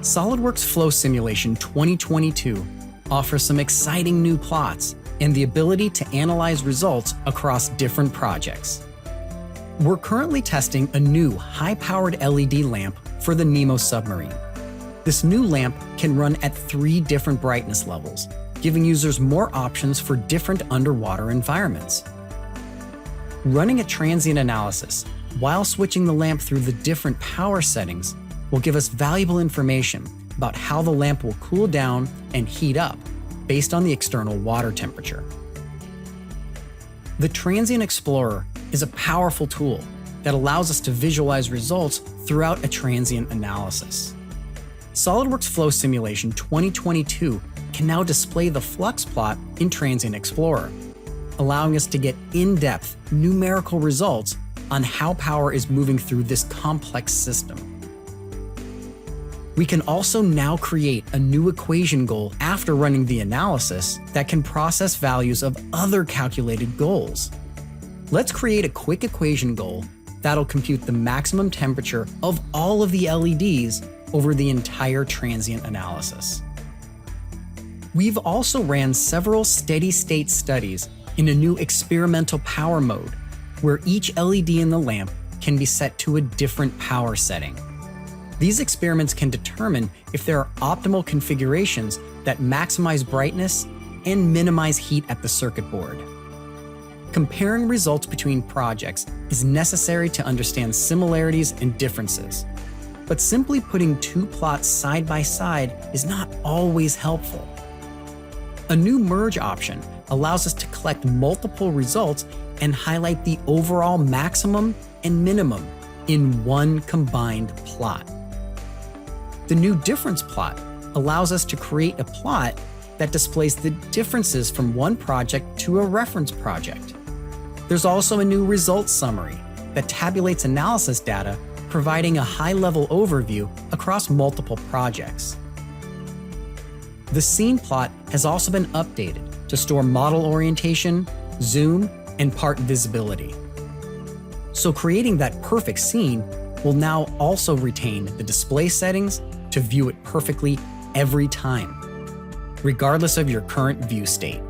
SOLIDWORKS Flow Simulation 2022 offers some exciting new plots and the ability to analyze results across different projects. We're currently testing a new high-powered LED lamp for the Nemo submarine. This new lamp can run at 3 different brightness levels, giving users more options for different underwater environments. Running a transient analysis while switching the lamp through the different power settings will give us valuable information about how the lamp will cool down and heat up based on the external water temperature. The Transient Explorer is a powerful tool that allows us to visualize results throughout a transient analysis. SOLIDWORKS Flow Simulation 2022 can now display the flux plot in Transient Explorer, allowing us to get in-depth numerical results on how power is moving through this complex system. We can also now create a new equation goal after running the analysis that can process values of other calculated goals. Let's create a quick equation goal that'll compute the maximum temperature of all of the LEDs over the entire transient analysis. We've also ran several steady-state studies in a new experimental power mode, where each LED in the lamp can be set to a different power setting. These experiments can determine if there are optimal configurations that maximize brightness and minimize heat at the circuit board. Comparing results between projects is necessary to understand similarities and differences, but simply putting 2 plots side by side is not always helpful. A new merge option allows us to collect multiple results and highlight the overall maximum and minimum in one combined plot. The new difference plot allows us to create a plot that displays the differences from one project to a reference project. There's also a new results summary that tabulates analysis data, providing a high-level overview across multiple projects. The scene plot has also been updated to store model orientation, zoom, and part visibility. So creating that perfect scene will now also retain the display settings to view it perfectly every time, regardless of your current view state.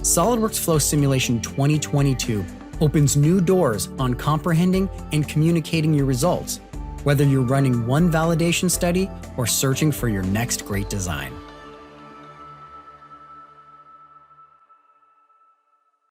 SOLIDWORKS Flow Simulation 2022 opens new doors on comprehending and communicating your results, whether you're running one validation study or searching for your next great design.